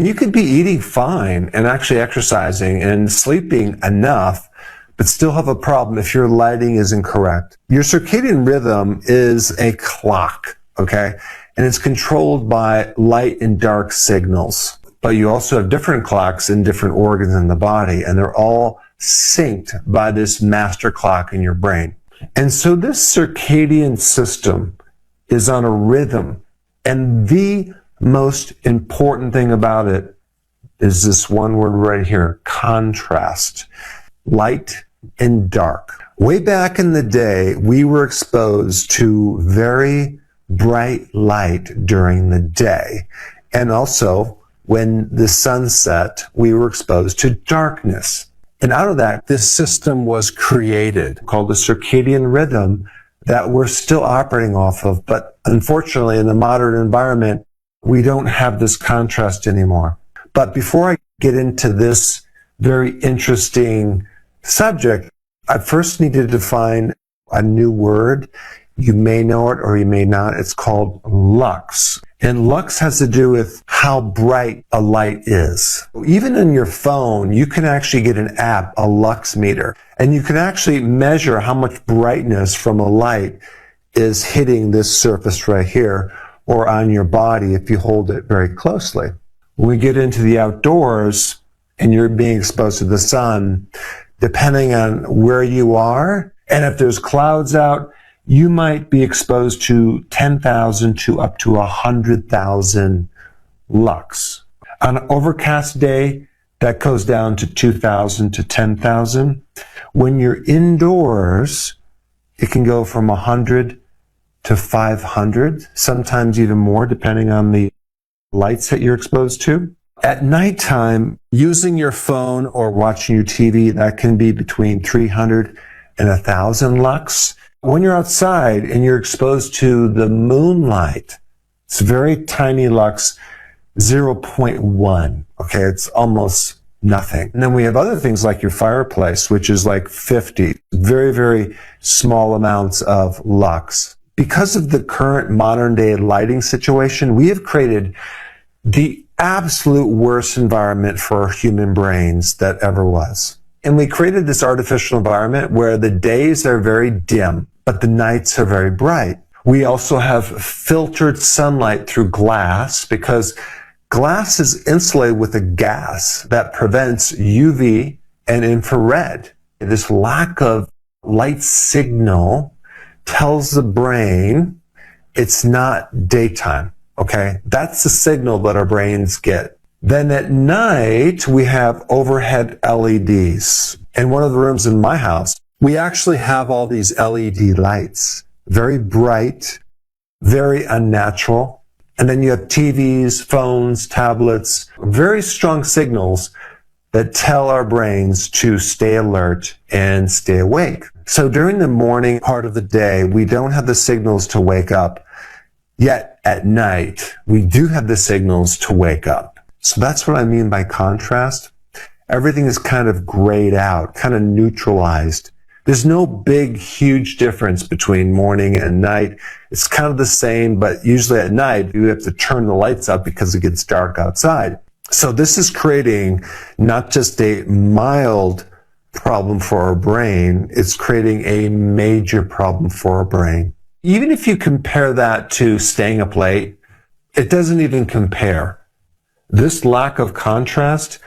You could be eating fine and actually exercising and sleeping enough, but still have a problem if your lighting is incorrect. Your circadian rhythm is a clock, okay? And it's controlled by light and dark signals. But you also have different clocks in different organs in the body, and they're all synced by this master clock in your brain. And so this circadian system is on a rhythm. And the most important thing about it is this one word right here, contrast. Light and dark. Way back in the day, we were exposed to very bright light during the day. And also, when the sun set, we were exposed to darkness. And out of that, this system was created called the circadian rhythm that we're still operating off of. But unfortunately, in the modern environment, we don't have this contrast anymore. But before I get into this very interesting subject, I first need to define a new word. You may know it or you may not. It's called lux. And lux has to do with how bright a light is. Even in your phone, you can actually get an app, a lux meter, and you can actually measure how much brightness from a light is hitting this surface right here or on your body if you hold it very closely. When we get into the outdoors and you're being exposed to the sun, depending on where you are, and if there's clouds out, you might be exposed to 10,000 to up to 100,000 lux. On an overcast day, that goes down to 2,000 to 10,000. When you're indoors, it can go from 100 to 500, sometimes even more, depending on the lights that you're exposed to. At nighttime, using your phone or watching your TV, that can be between 300 and 1,000 lux. When you're outside and you're exposed to the moonlight, it's very tiny lux, 0.1. Okay, it's almost nothing. And then we have other things like your fireplace, which is like 50. Very, very small amounts of lux. Because of the current modern day lighting situation, we have created the absolute worst environment for human brains that ever was. And we created this artificial environment where the days are very dim, but the nights are very bright. We also have filtered sunlight through glass because glass is insulated with a gas that prevents UV and infrared. This lack of light signal tells the brain it's not daytime. Okay, that's the signal that our brains get. Then at night, we have overhead LEDs. In one of the rooms in my house, we actually have all these LED lights. Very bright, very unnatural. And then you have TVs, phones, tablets, very strong signals that tell our brains to stay alert and stay awake. So during the morning part of the day, we don't have the signals to wake up. Yet at night, we do have the signals to wake up. So that's what I mean by contrast. Everything is kind of grayed out, kind of neutralized. There's no big, huge difference between morning and night. It's kind of the same, but usually at night, you have to turn the lights up because it gets dark outside. So this is creating not just a mild problem for our brain, it's creating a major problem for our brain. Even if you compare that to staying up late, it doesn't even compare. This lack of contrast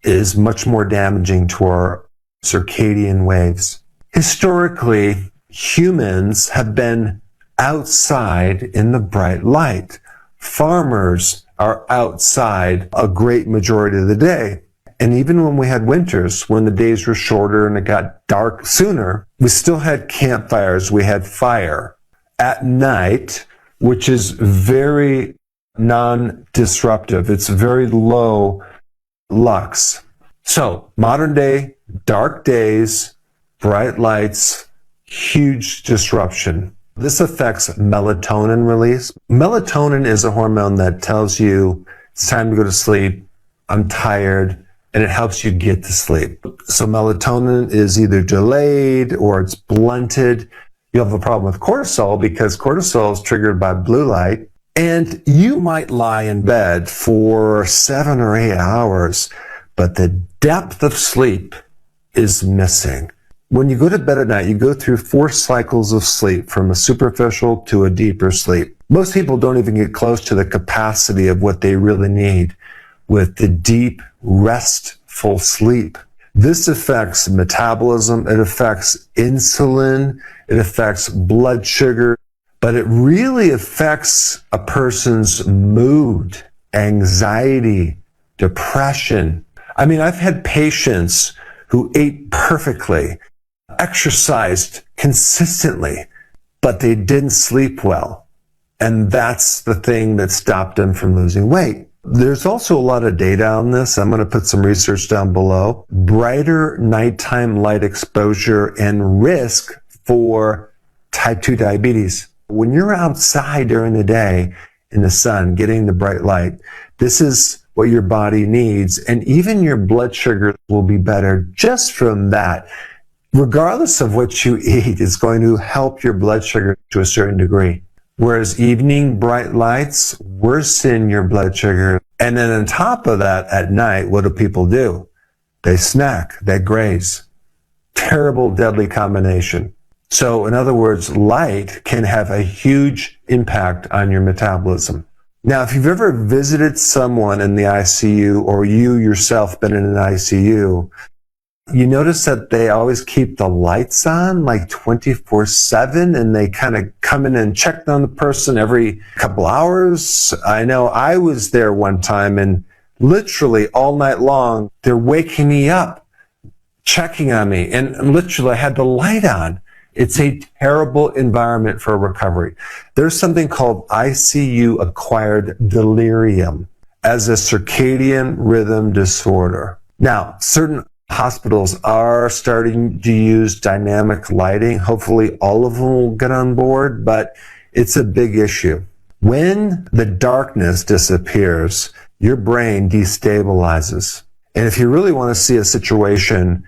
is much more damaging to our circadian waves. Historically, humans have been outside in the bright light. Farmers are outside a great majority of the day. And even when we had winters, when the days were shorter and it got dark sooner, we still had campfires, we had fire. At night, which is very non-disruptive. It's very low lux. So, modern day, dark days, bright lights, huge disruption. This affects melatonin release. Melatonin is a hormone that tells you it's time to go to sleep, I'm tired, and it helps you get to sleep. So melatonin is either delayed or it's blunted. You have a problem with cortisol because cortisol is triggered by blue light. And you might lie in bed for 7 or 8 hours, but the depth of sleep is missing. When you go to bed at night, you go through 4 cycles of sleep, from a superficial to a deeper sleep. Most people don't even get close to the capacity of what they really need with the deep, restful sleep. This affects metabolism, it affects insulin, it affects blood sugar, but it really affects a person's mood, anxiety, depression. I mean, I've had patients who ate perfectly, exercised consistently, but they didn't sleep well. And that's the thing that stopped them from losing weight. There's also a lot of data on this. I'm going to put some research down below. Brighter nighttime light exposure and risk for type 2 diabetes. When you're outside during the day in the sun, getting the bright light, this is what your body needs. And even your blood sugar will be better just from that. Regardless of what you eat, it's going to help your blood sugar to a certain degree. Whereas evening bright lights worsen your blood sugar. And then on top of that, at night, what do people do? They snack, they graze. Terrible, deadly combination. So in other words, light can have a huge impact on your metabolism. Now, if you've ever visited someone in the ICU, or you yourself been in an ICU, you notice that they always keep the lights on like 24/7, and they kind of come in and check on the person every couple hours. I know I was there one time, and literally all night long, they're waking me up, checking on me, and literally I had the light on. It's a terrible environment for recovery. There's something called ICU acquired delirium as a circadian rhythm disorder. Now, certain hospitals are starting to use dynamic lighting. Hopefully all of them will get on board, but it's a big issue. When the darkness disappears, your brain destabilizes. And if you really want to see a situation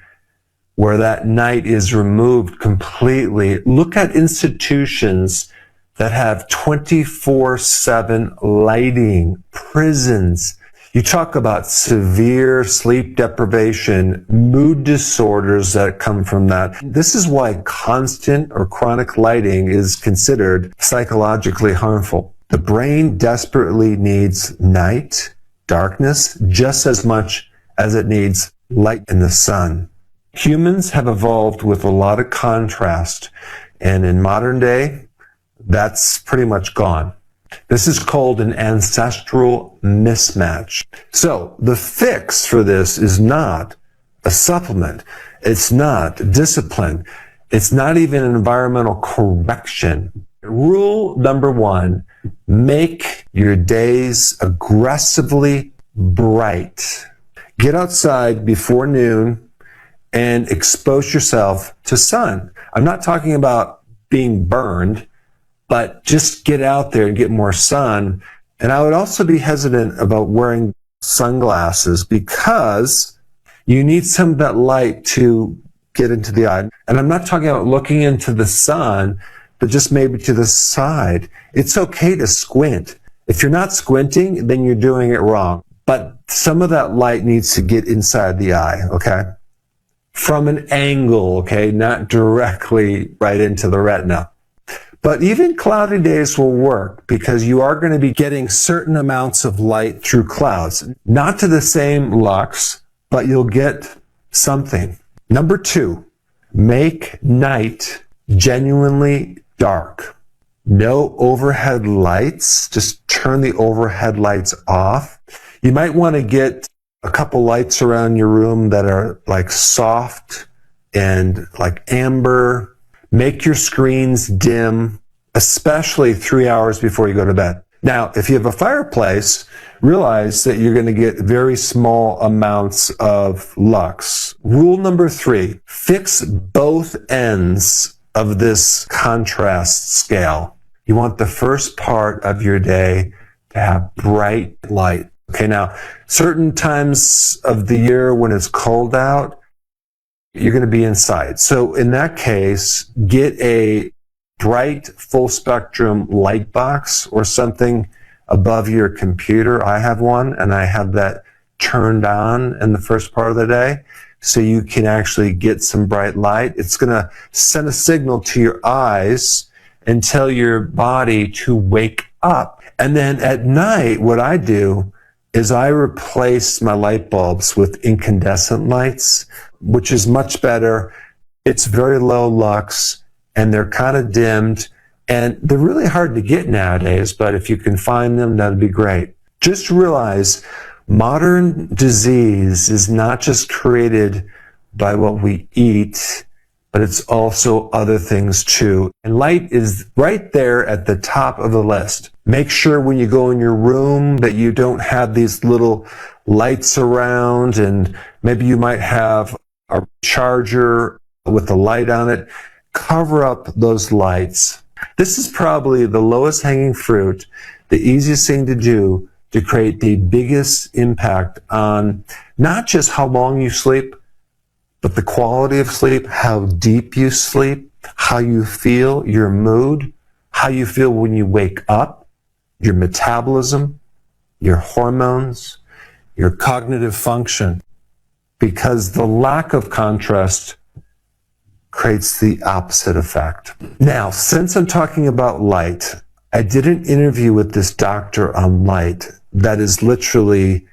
where that night is removed completely, look at institutions that have 24/7 lighting, prisons. You talk about severe sleep deprivation, mood disorders that come from that. This is why constant or chronic lighting is considered psychologically harmful. The brain desperately needs night, darkness, just as much as it needs light in the sun. Humans have evolved with a lot of contrast, and in modern day, that's pretty much gone. This is called an ancestral mismatch. So the fix for this is not a supplement. It's not discipline. It's not even an environmental correction. Rule number 1, make your days aggressively bright. Get outside before noon and expose yourself to sun. I'm not talking about being burned, but just get out there and get more sun. And I would also be hesitant about wearing sunglasses because you need some of that light to get into the eye. And I'm not talking about looking into the sun, but just maybe to the side. It's okay to squint. If you're not squinting, then you're doing it wrong. But some of that light needs to get inside the eye, okay? From an angle, okay? Not directly right into the retina. But even cloudy days will work because you are going to be getting certain amounts of light through clouds. Not to the same lux, but you'll get something. Number 2, make night genuinely dark. No overhead lights. Just turn the overhead lights off. You might want to get a couple lights around your room that are like soft and like amber. Make your screens dim, especially 3 hours before you go to bed. Now, if you have a fireplace, realize that you're going to get very small amounts of lux. Rule number 3, fix both ends of this contrast scale. You want the first part of your day to have bright light. Okay, now, certain times of the year when it's cold out, you're going to be inside. So in that case, get a bright full spectrum light box or something above your computer. I have one, and I have that turned on in the first part of the day so you can actually get some bright light. It's going to send a signal to your eyes and tell your body to wake up. And then at night, what I do is I replace my light bulbs with incandescent lights, which is much better. It's very low lux, and they're kind of dimmed, and they're really hard to get nowadays, but if you can find them, that'd be great. Just realize modern disease is not just created by what we eat, but it's also other things too. And light is right there at the top of the list. Make sure when you go in your room that you don't have these little lights around, and maybe you might have a charger with a light on it. Cover up those lights. This is probably the lowest hanging fruit, the easiest thing to do to create the biggest impact on not just how long you sleep, but the quality of sleep, how deep you sleep, how you feel, your mood, how you feel when you wake up, your metabolism, your hormones, your cognitive function. Because the lack of contrast creates the opposite effect. Now, since I'm talking about light, I did an interview with this doctor on light that is literally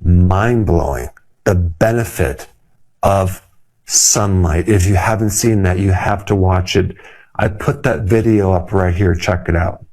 mind-blowing. The benefit of sunlight. If you haven't seen that, you have to watch it. I put that video up right here. Check it out.